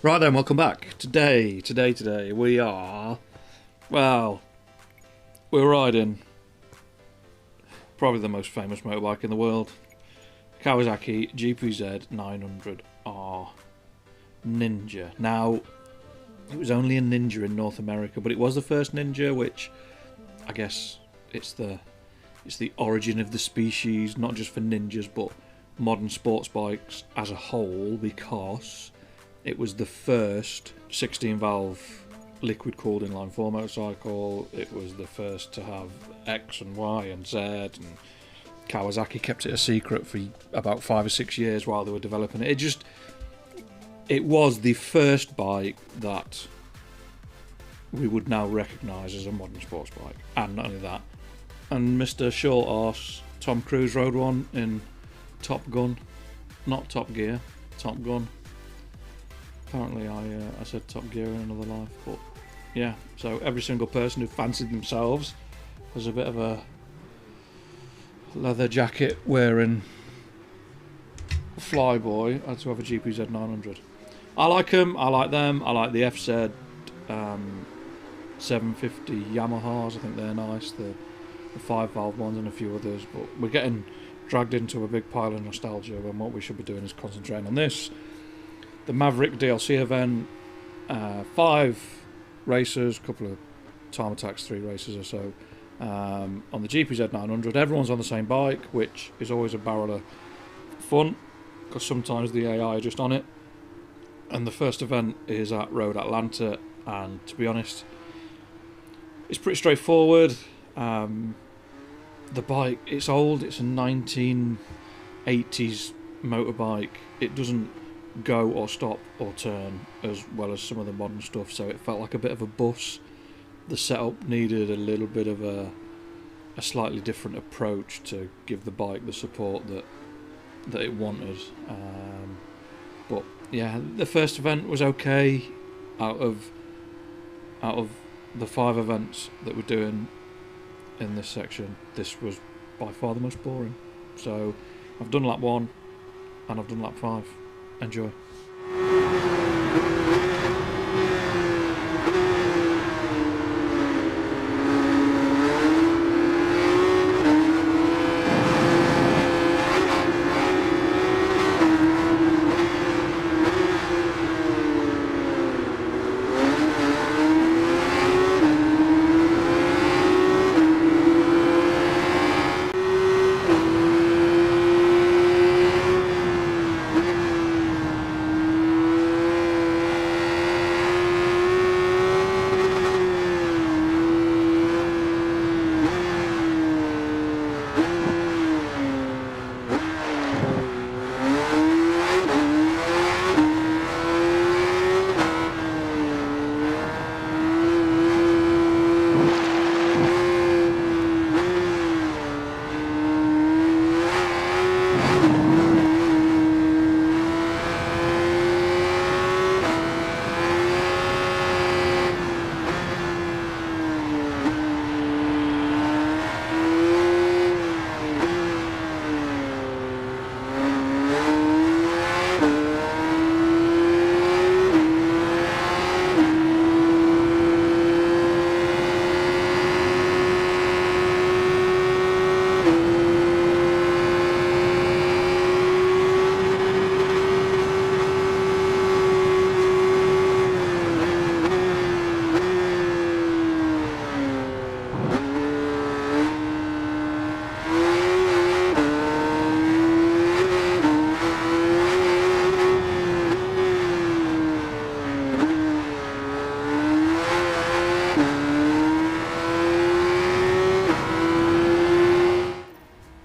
Right then, welcome back. Today, we are, well, we're riding probably the most famous motorbike in the world, Kawasaki Gpz900R Ninja. Now, it was only a Ninja in North America, but it was the first Ninja, which I guess it's the origin of the species, not just for Ninjas, but modern sports bikes as a whole, because it was the first 16-valve liquid-cooled inline 4 motorcycle. It was the first to have X and Y and Z, and Kawasaki kept it a secret for about 5 or 6 years while they were developing it. It was the first bike that we would now recognise as a modern sports bike. And not only that, and Mr. Short Arse Tom Cruise rode one in Top Gun, not Top Gear, Top Gun. Apparently I said Top Gear in another life, but yeah, so every single person who fancied themselves as a bit of a leather jacket wearing flyboy had to have a GPZ900. I like them, I like the FZ 750 Yamahas, I think they're nice, the 5-valve ones and a few others, but we're getting dragged into a big pile of nostalgia when what we should be doing is concentrating on this. The Maverick DLC event, 5 races, couple of time attacks, 3 races or so, on the GPZ900. Everyone's on the same bike, which is always a barrel of fun, because sometimes the AI are just on it. And the first event is at Road Atlanta, and to be honest, it's pretty straightforward. The bike, it's old, it's a 1980s motorbike. It doesn't go or stop or turn as well as some of the modern stuff, so it felt like a bit of a bus. The setup needed a little bit of a slightly different approach to give the bike the support that it wanted. But yeah, the first event was okay. Out of the 5 events that we're doing in this section, this was by far the most boring. So I've done lap 1 and I've done lap 5. Enjoy.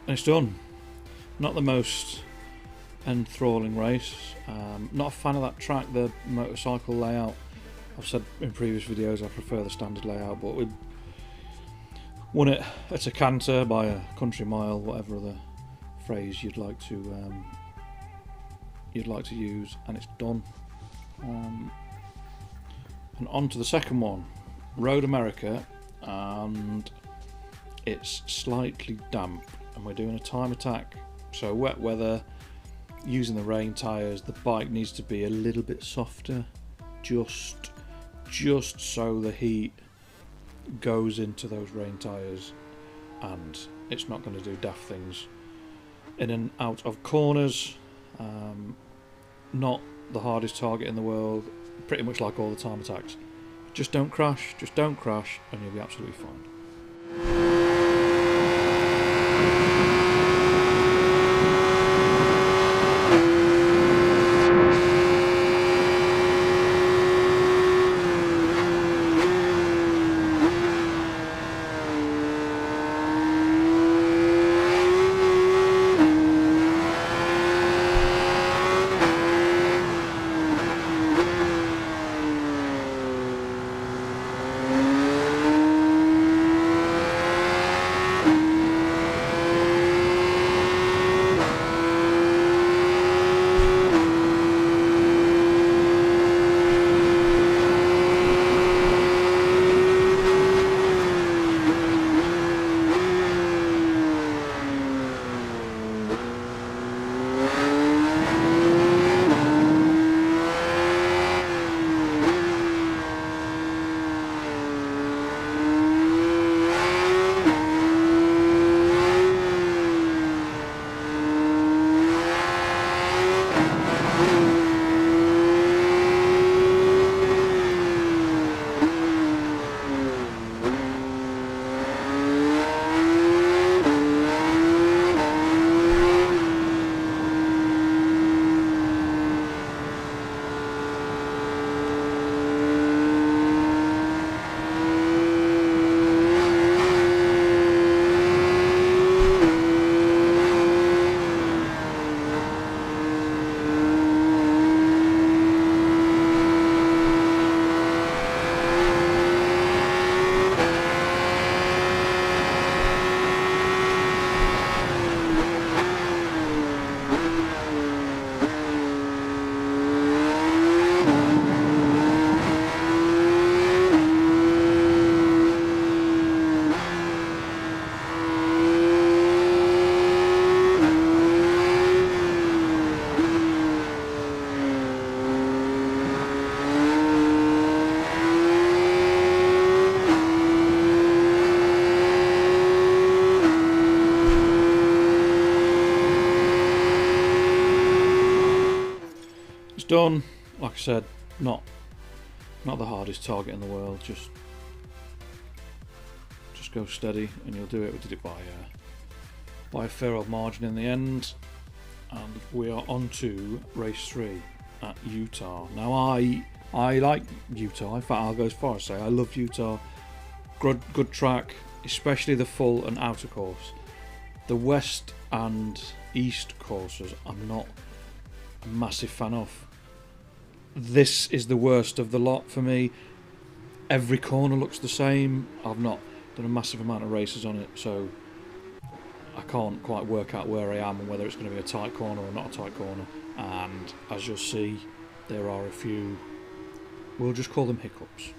It's done. Not the most enthralling race. Not a fan of that track, the motorcycle layout. I've said in previous videos I prefer the standard layout, but we won it at a canter by a country mile, whatever other phrase you'd like to use, and it's done. And on to the second one, Road America, and it's slightly damp, and we're doing a time attack, so wet weather, using the rain tyres. The bike needs to be a little bit softer just so the heat goes into those rain tyres and it's not going to do daft things in and out of corners. Not the hardest target in the world, pretty much like all the time attacks. Just don't crash, and you'll be absolutely fine. Done. Like I said, not the hardest target in the world. Just go steady, and you'll do it. We did it by a fair old margin in the end, and we are on to race 3 at Utah. Now I like Utah. In fact, I'll go as far as say I love Utah. Good track, especially the full and outer course. The west and east courses I'm not a massive fan of. This is the worst of the lot for me. Every corner looks the same. I've not done a massive amount of races on it, so I can't quite work out where I am and whether it's going to be a tight corner or not a tight corner. And as you'll see, there are a few, we'll just call them hiccups.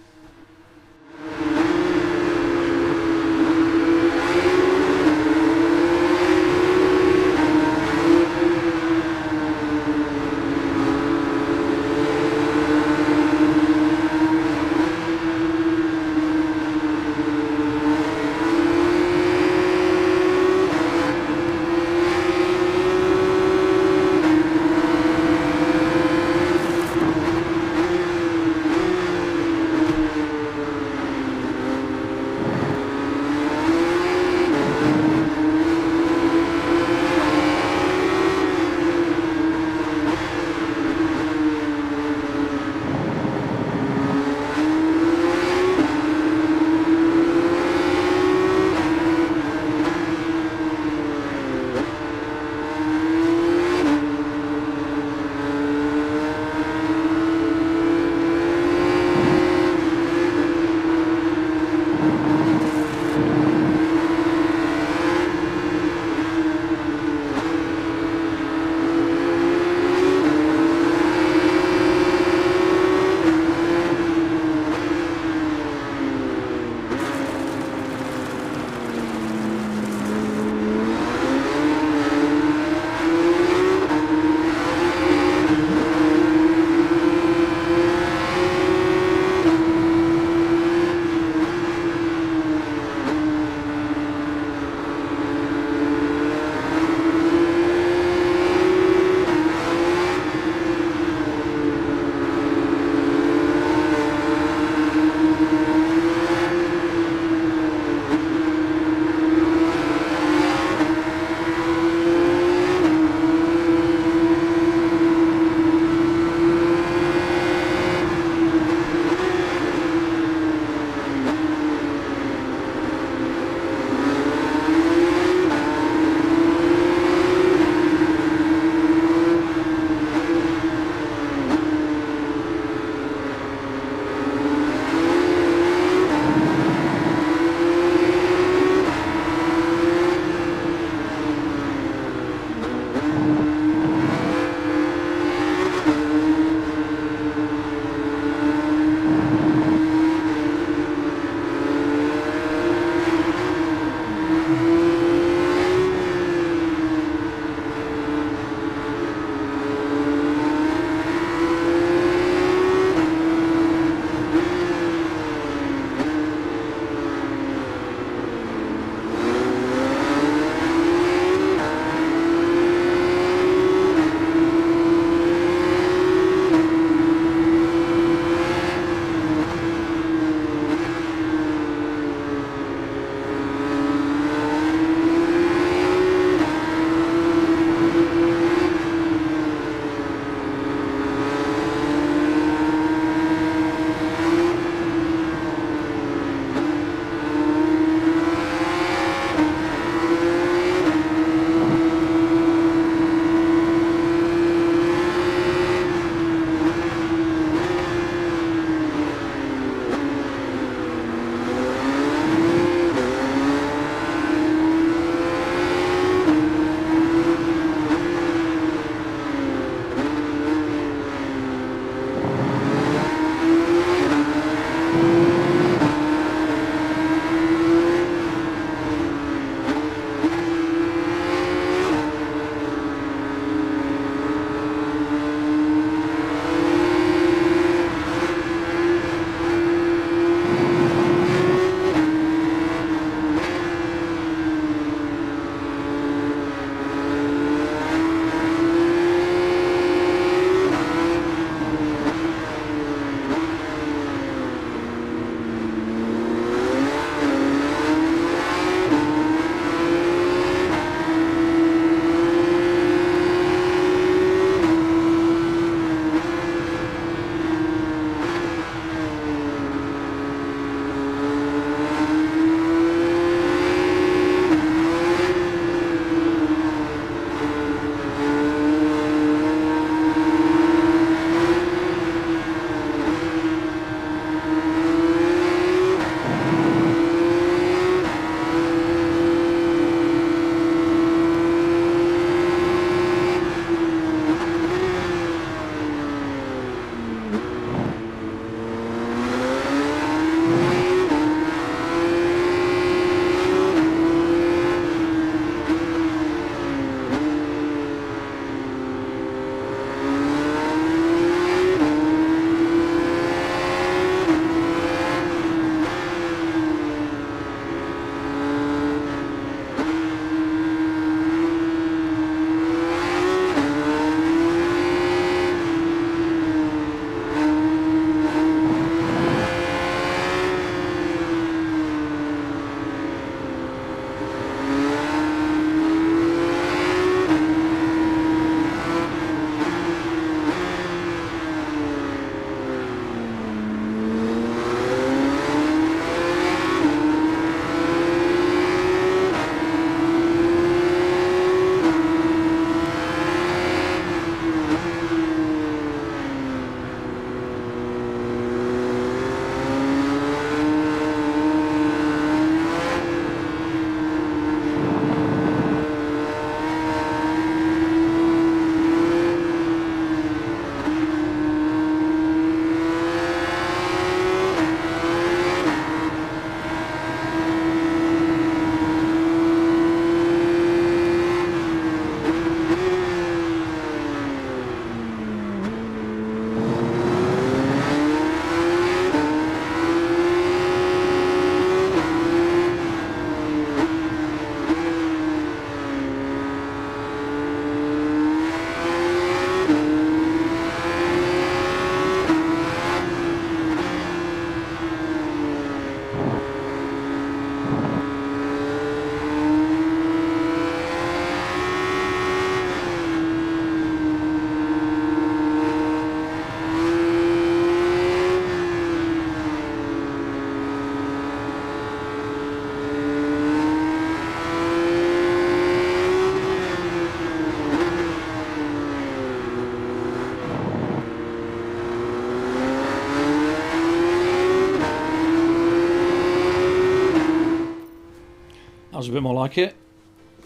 a bit more like it.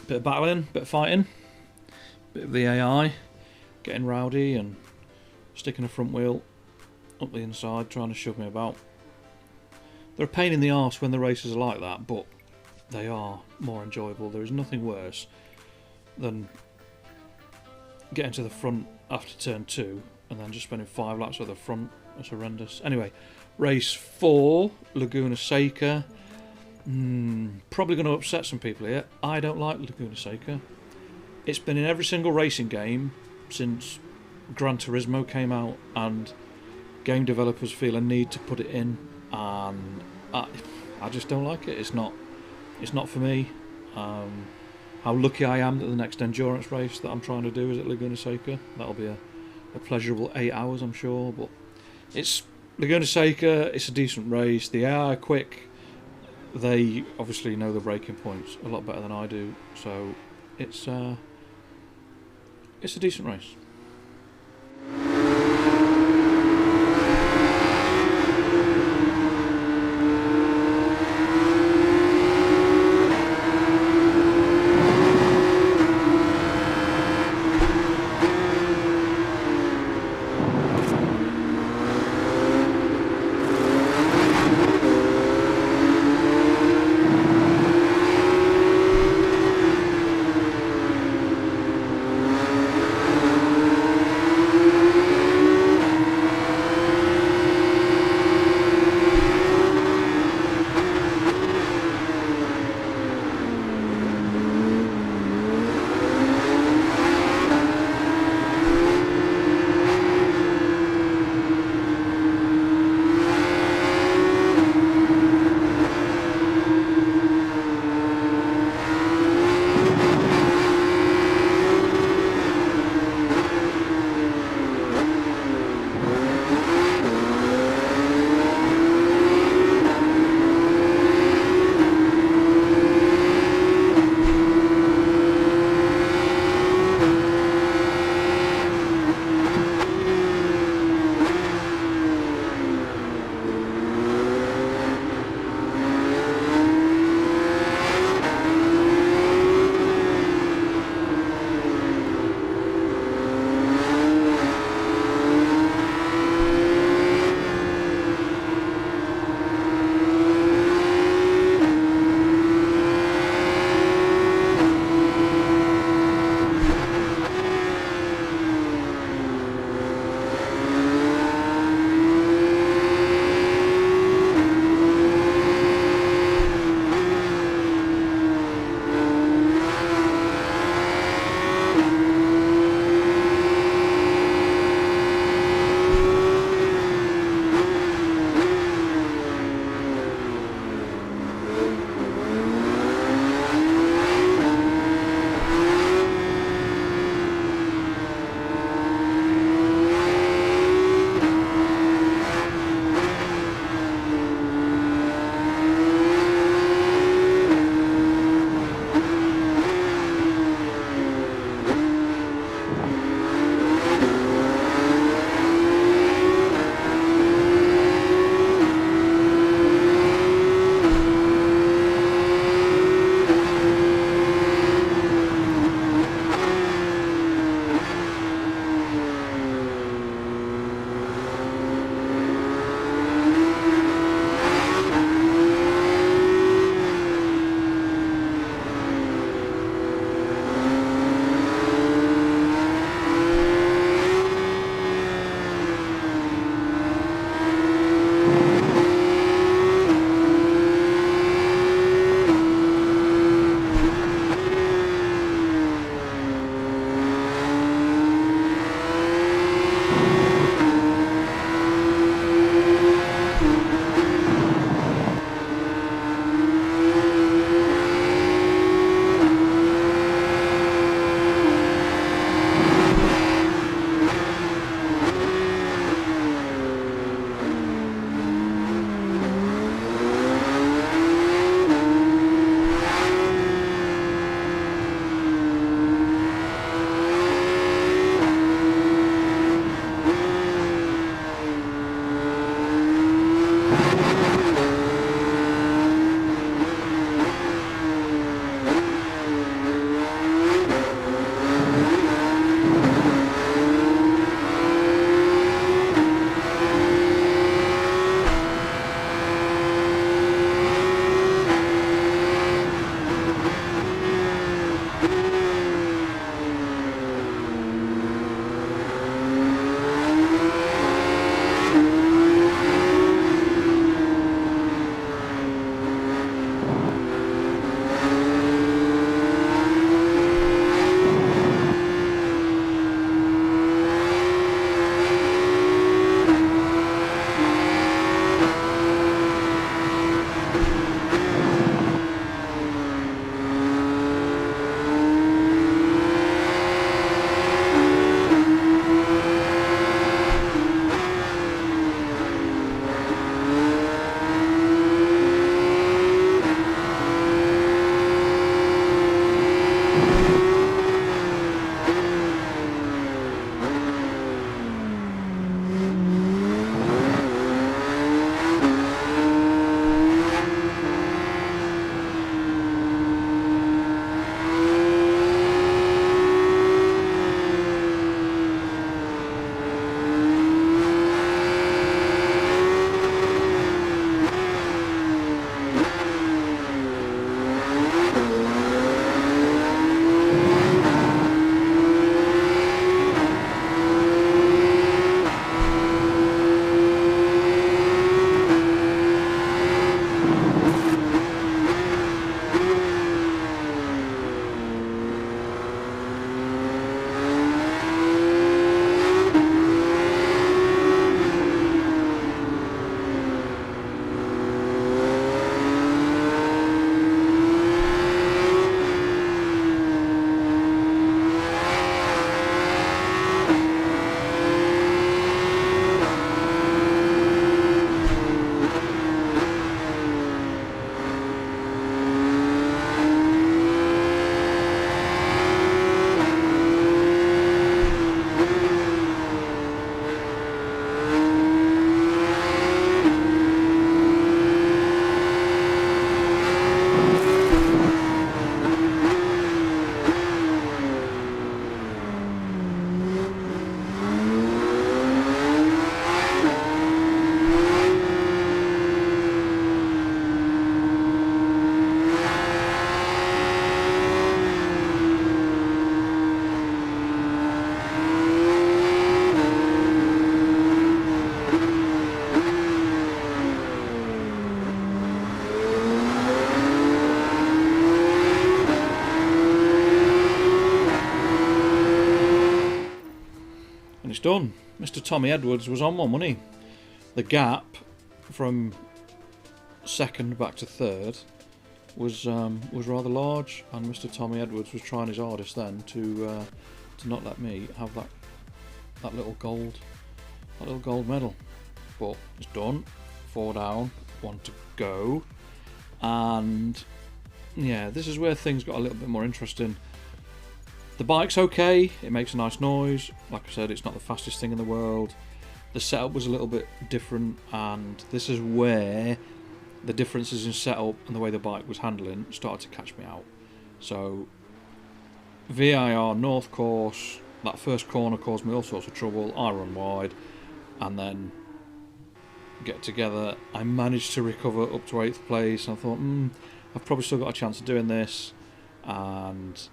Bit of battling, bit of fighting, bit of the AI getting rowdy and sticking a front wheel up the inside, trying to shove me about. They're a pain in the arse when the races are like that, but they are more enjoyable. There is nothing worse than getting to the front after turn 2 and then just spending 5 laps at the front. That's horrendous. Anyway, race 4, Laguna Seca. Probably going to upset some people here. I don't like Laguna Seca. It's been in every single racing game since Gran Turismo came out, and game developers feel a need to put it in, and I just don't like it. It's not for me. How lucky I am that the next endurance race that I'm trying to do is at Laguna Seca. That'll be a pleasurable 8 hours, I'm sure. But it's Laguna Seca. It's a decent race. The AI are quick. They obviously know the braking points a lot better than I do, so it's a decent race. it's done. Mr. Tommy Edwards was on my money. The gap from second back to third was rather large, and Mr. Tommy Edwards was trying his hardest then to not let me have that little gold medal. But it's done. 4 down, 1 to go, and yeah, this is where things got a little bit more interesting. The bike's okay, it makes a nice noise. Like I said, it's not the fastest thing in the world. The setup was a little bit different, and this is where the differences in setup and the way the bike was handling started to catch me out. So VIR North course, that first corner caused me all sorts of trouble. I run wide and then get together. I managed to recover up to 8th place, and I thought, I've probably still got a chance of doing this, and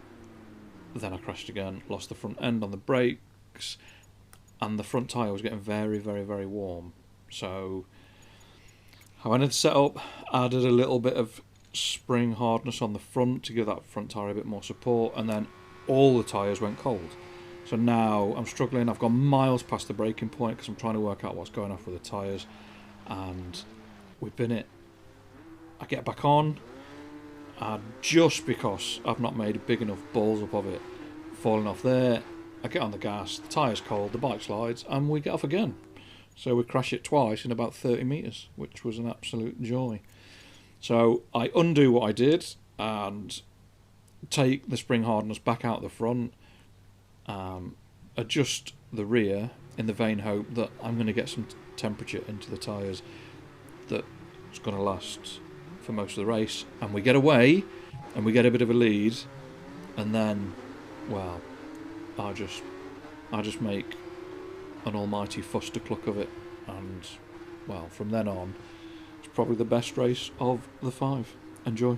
then I crashed again, lost the front end on the brakes, and the front tyre was getting very, very, very warm. So I went into setup, added a little bit of spring hardness on the front to give that front tyre a bit more support, and then all the tyres went cold. So now I'm struggling. I've gone miles past the braking point because I'm trying to work out what's going off with the tyres, and we've been it. I get back on, and just because I've not made big enough balls up of it falling off there, I get on the gas, the tyre's cold, the bike slides, and we get off again. So we crash it twice in about 30 metres, which was an absolute joy. So I undo what I did and take the spring hardness back out the front, adjust the rear in the vain hope that I'm going to get some temperature into the tyres that's going to last for most of the race, and we get away and we get a bit of a lead, and then, well, I just make an almighty fuss-to-cluck of it, and well, from then on it's probably the best race of the 5. Enjoy.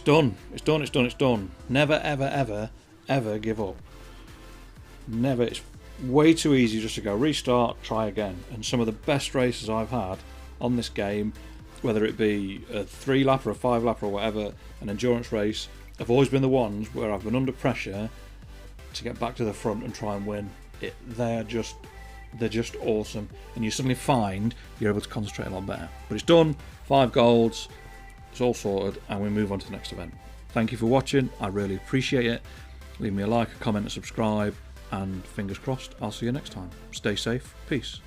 done. It's done, it's done, it's done. Never, ever, ever, ever give up. Never. It's way too easy just to go restart, try again. And some of the best races I've had on this game, whether it be a 3-lap or a 5-lap or whatever, an endurance race, have always been the ones where I've been under pressure to get back to the front and try and win. They're just awesome, and you suddenly find you're able to concentrate a lot better. But it's done, 5 golds, it's all sorted, and we move on to the next event. Thank you for watching, I really appreciate it. Leave me a like, a comment, and subscribe, and fingers crossed, I'll see you next time. Stay safe, peace.